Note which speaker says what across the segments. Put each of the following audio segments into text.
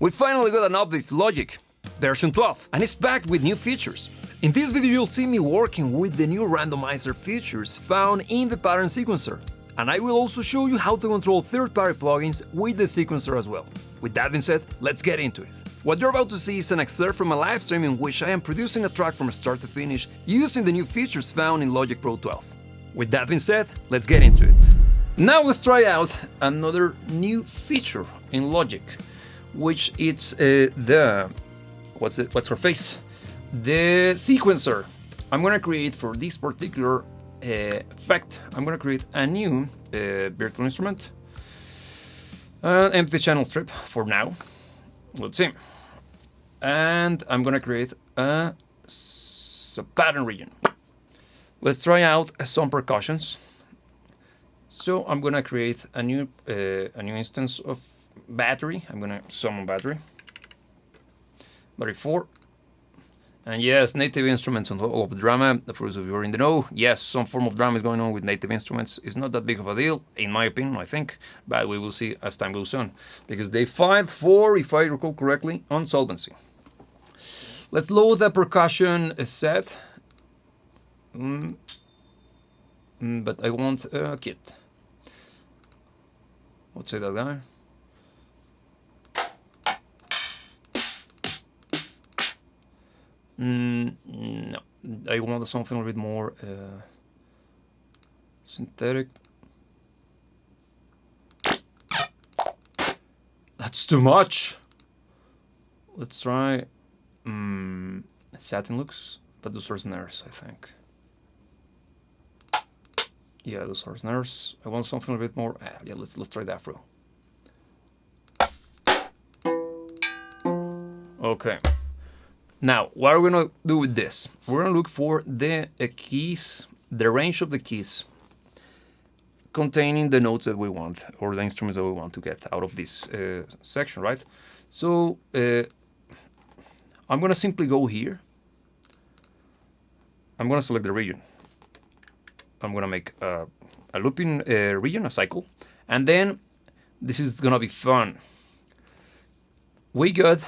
Speaker 1: We finally got an update to Logic, version 12, and it's packed with new features. In this video you'll see me working with the new randomizer features found in the pattern sequencer, and I will also show you how to control third-party plugins with the sequencer as well. With that being said, let's get into it. What you're about to see is an excerpt from a live stream in which I am producing a track from start to finish using the new features found in Logic Pro 12. With that being said, let's get into it. Now let's try out another new feature in Logic, which it's what's her face? The sequencer. I'm gonna create for this particular effect, I'm gonna create a new virtual instrument, an empty channel strip for now. Let's see. And I'm gonna create a pattern region. Let's try out some percussions. So I'm gonna create a new instance of battery. I'm gonna summon battery 4, and yes, native instruments and all of the drama. For those of you who are in the know, yes, some form of drama is going on with native instruments. It's not that big of a deal, in my opinion, I think, but we will see as time goes on, because they filed for, if I recall correctly, insolvency. Let's load the percussion set, but I want a kit. Let's say that guy. No, I want something a little bit more synthetic. That's too much. Let's try satin looks, but those are snares, I think. Yeah, those are snares. I want something a bit more. Yeah, let's try that through. Okay. Now, what are we gonna do with this? We're gonna look for the keys, the range of the keys containing the notes that we want, or the instruments that we want to get out of this section, right? So I'm gonna simply go here. I'm gonna select the region. I'm gonna make a looping region, a cycle, and then this is gonna be fun. We got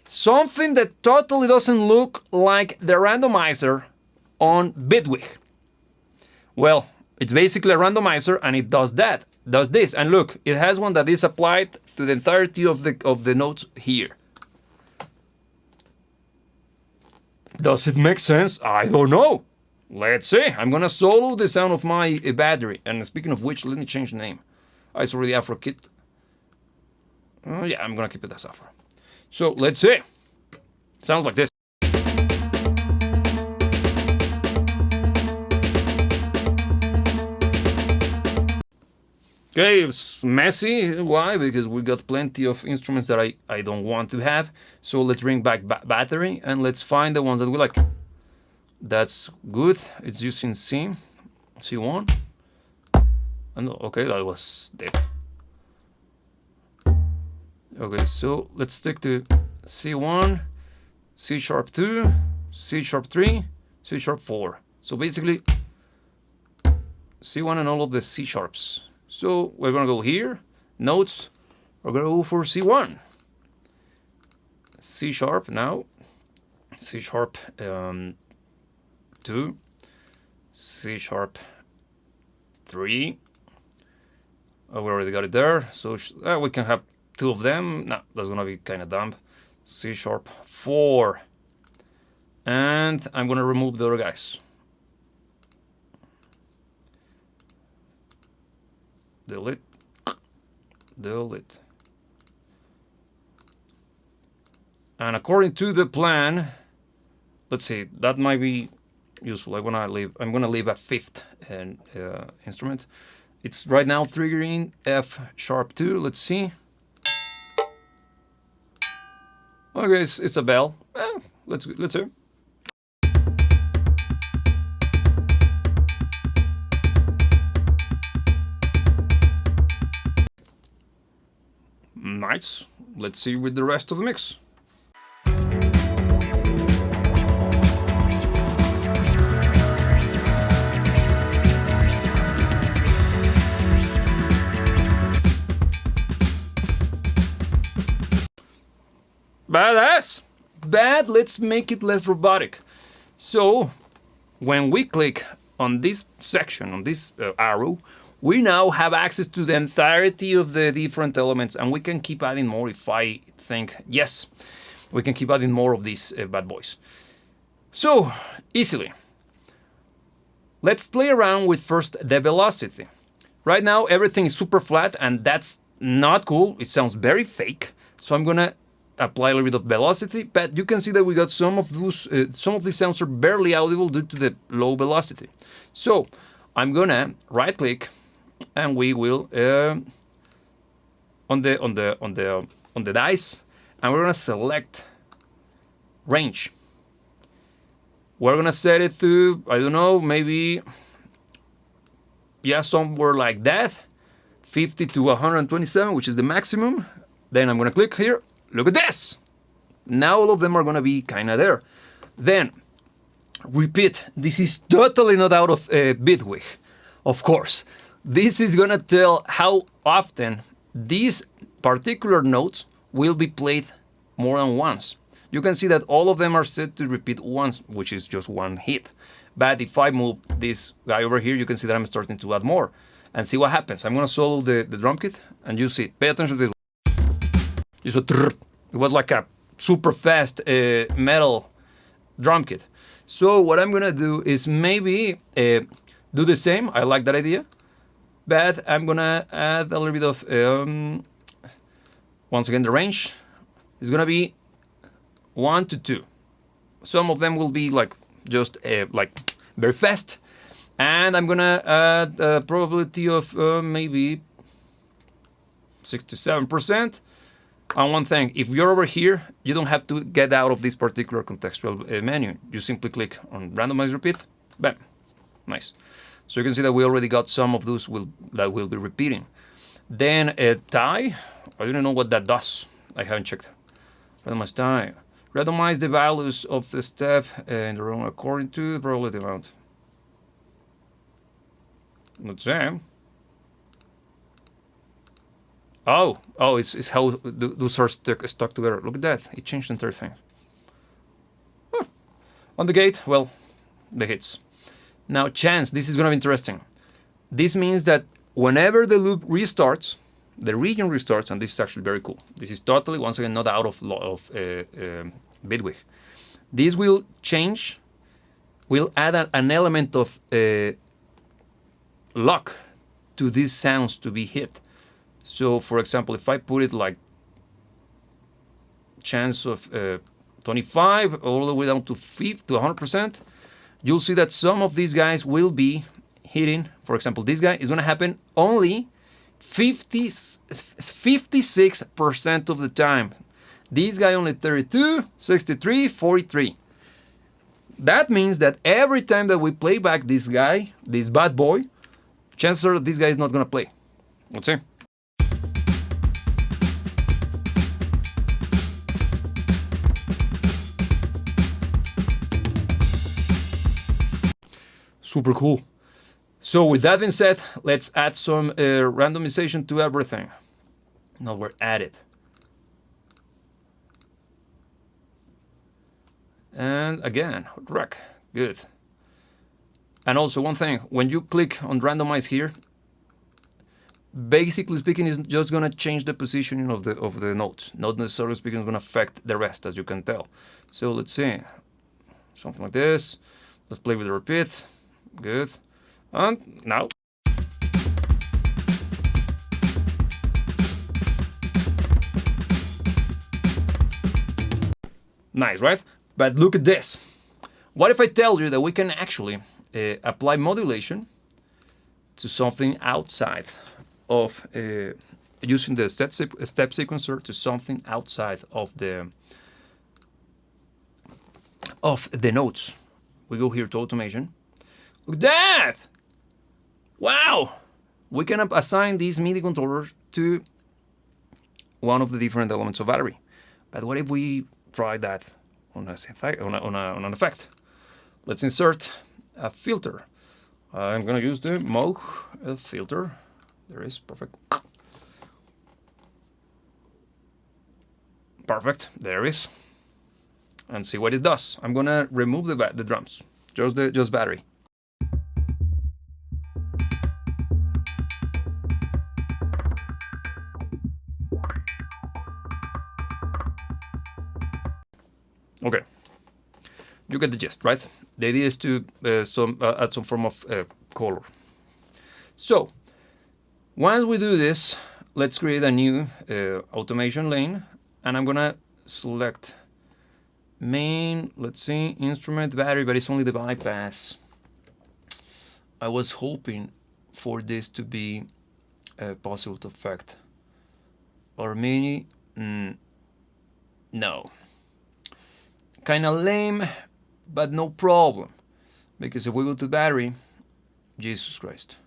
Speaker 1: something that totally doesn't look like the randomizer on Bitwig. Well, it's basically a randomizer, and it does this, and look, it has one that is applied to the entirety of the notes here. Does it make sense? I don't know. Let's see. I'm gonna solo the sound of my battery, and speaking of which, let me change the name. It's already Afro Kit. Yeah, I'm gonna keep it as Afro. So let's see. Sounds like this. Okay, it's messy. Why? Because we got plenty of instruments that I don't want to have. So let's bring back battery, and let's find the ones that we like. That's good. It's using C1. And okay, that was deep. Okay, so let's stick to C1, C#2, C#3, C#4. So basically C1 and all of the C sharps. So we're gonna go here, notes, we're gonna go for C1. C# now, C#, 2, C#3. Oh, we already got it there, so we can have 2 of them. No, that's gonna be kind of dumb. C#4, and I'm gonna remove the other guys. Delete. And according to the plan, let's see, that might be useful. I'm gonna leave a 5th instrument. It's right now triggering F#2. Let's see. Okay, it's a bell. Let's hear. Nice. Let's see with the rest of the mix. Badass! But let's make it less robotic. So, when we click on this section, on this arrow, we now have access to the entirety of the different elements, and we can keep adding more if I think, yes, we can keep adding more of these bad boys. So, easily. Let's play around with first the velocity. Right now, everything is super flat, and that's not cool. It sounds very fake. So I'm gonna apply a little bit of velocity, but you can see that we got some of these sounds are barely audible due to the low velocity. So I'm gonna right click, and we will on the dice, and we're gonna select range. We're gonna set it to, I don't know, maybe, yeah, somewhere like that, 50 to 127, which is the maximum. Then I'm gonna click here. Look at this. Now all of them are gonna be kind of there. Then repeat. This is totally not out of Bitwig, of course. This is gonna tell how often these particular notes will be played more than once. You can see that all of them are set to repeat once, which is just one hit. But if I move this guy over here, you can see that I'm starting to add more. And see what happens. I'm gonna solo the drum kit, and you see, pay attention to this. You saw, it was like a super fast metal drum kit. So what I'm gonna do is maybe do the same. I like that idea. But I'm gonna add a little bit of, once again, the range is gonna be 1 to 2. Some of them will be like just like very fast, and I'm gonna add a probability of maybe 67%. And one thing, if you're over here, you don't have to get out of this particular contextual menu. You simply click on randomize repeat, bam, nice. So you can see that we already got some of those that will be repeating. Then tie, I don't know what that does. I haven't checked. Randomize tie. Randomize the values of the step in the room according to the probability amount. Let's say. Oh, it's how those are stuck together. Look at that. It changed the entire thing. Huh. On the gate, well, the hits. Now, chance. This is going to be interesting. This means that whenever the loop restarts, the region restarts, and this is actually very cool. This is totally, once again, not out of Bitwig. This will change, will add an element of luck to these sounds to be hit. So, for example, if I put it like chance of 25 all the way down to 100%, you'll see that some of these guys will be hitting. For example, this guy is going to happen only 56% of the time. This guy only 32, 63, 43. That means that every time that we play back this guy, this bad boy, chances are that this guy is not going to play. Let's see. Super cool. So with that being said, let's add some randomization to everything. Now we're at it. And again, rec, good. And also one thing, when you click on randomize here, basically speaking, is just gonna change the positioning of the notes. Not necessarily speaking, it's gonna affect the rest, as you can tell. So let's see, something like this. Let's play with the repeat. Good. And now. Nice, right? But look at this. What if I tell you that we can actually apply modulation to something outside of using the step sequencer to something outside of the notes? We go here to automation. Look at that! Wow! We can assign this MIDI controller to one of the different elements of battery. But what if we try that on an effect? Let's insert a filter. I'm gonna use the Moog filter. There is perfect. Perfect, there it is. And see what it does. I'm gonna remove the drums, just battery. Okay, you get the gist, right? The idea is to add some form of color. So once we do this, let's create a new automation lane, and I'm gonna select main, let's see, instrument, battery, but it's only the bypass. I was hoping for this to be possible to affect. Or mini, no. Kind of lame, but no problem. Because if we go to battery, Jesus Christ,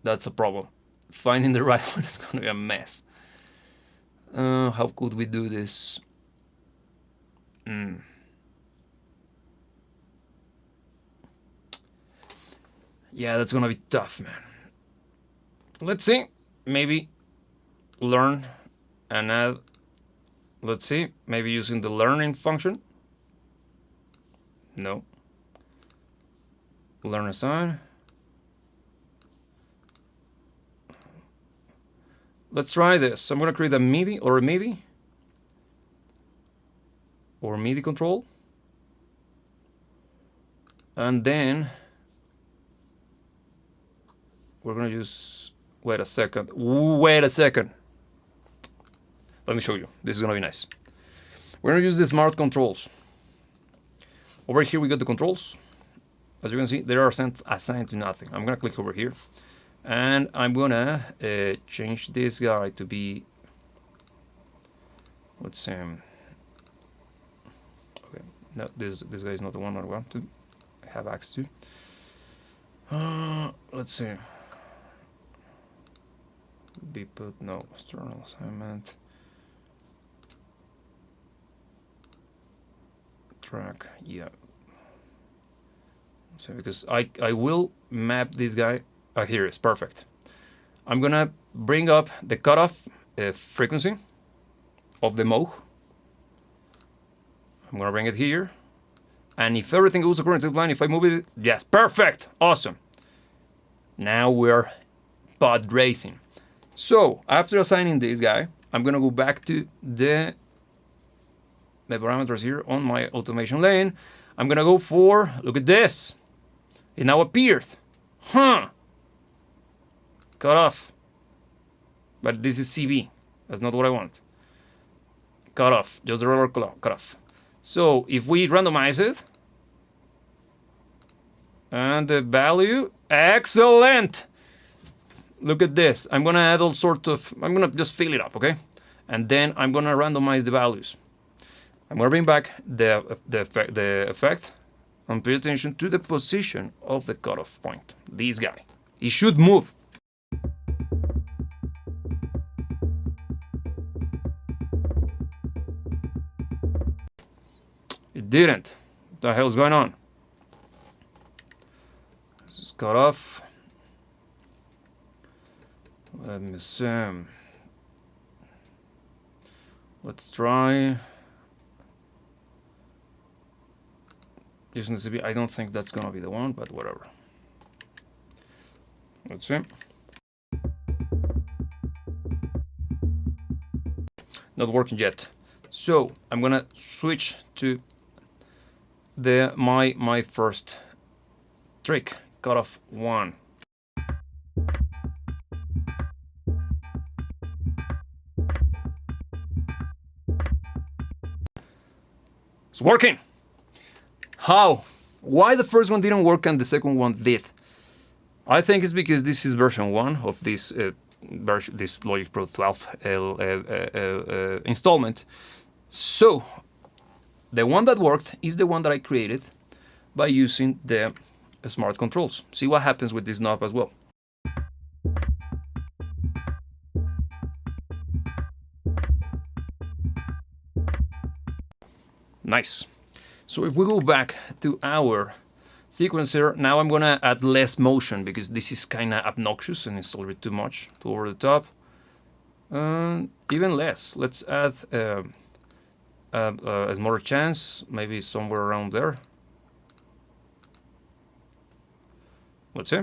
Speaker 1: that's a problem. Finding the right one is gonna be a mess. How could we do this? Yeah, that's gonna be tough, man. Let's see. Maybe learn and add. Let's see. Maybe using the learning function. No. Learn assign. Let's try this. I'm gonna create a MIDI or a MIDI control, and then we're gonna use. Wait a second. Let me show you. This is gonna be nice. We're gonna use the smart controls. Over here we got the controls. As you can see, they are assigned to nothing. I'm gonna click over here, and I'm gonna change this guy to be. Let's see. Okay, no, this guy is not the one I want to have access to. Let's see. Be put no external assignment. Track, yeah. So because I will map this guy. Here it is, perfect. I'm gonna bring up the cutoff frequency of the mode. I'm gonna bring it here, and if everything goes according to plan, if I move it, yes, perfect, awesome. Now we're pod racing. So after assigning this guy, I'm gonna go back to the parameters here on my automation lane. I'm gonna go for, look at this. It now appeared. Cut off. But this is CB. That's not what I want. Cut off. Just the roller cut off. So if we randomize it, and the value, excellent. Look at this. I'm gonna add all sorts of, I'm gonna just fill it up, okay? And then I'm gonna randomize the values. I'm gonna bring back the effect and pay attention to the position of the cutoff point. This guy. He should move. It didn't. What the hell's going on? This is cut off. Let me see. Let's try. Using the CB, I don't think that's gonna be the one, but whatever. Let's see. Not working yet. So I'm gonna switch to my first trick. Cut off 1. It's working. How? Why the first one didn't work and the second one did? I think it's because this is version 1 of this this Logic Pro 12 installment. So the one that worked is the one that I created by using the smart controls. See what happens with this knob as well. Nice. So if we go back to our sequencer, now I'm gonna add less motion because this is kind of obnoxious and it's a little bit too much, too over the top. Even less. Let's add a smaller chance, maybe somewhere around there. Let's see.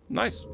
Speaker 1: Nice.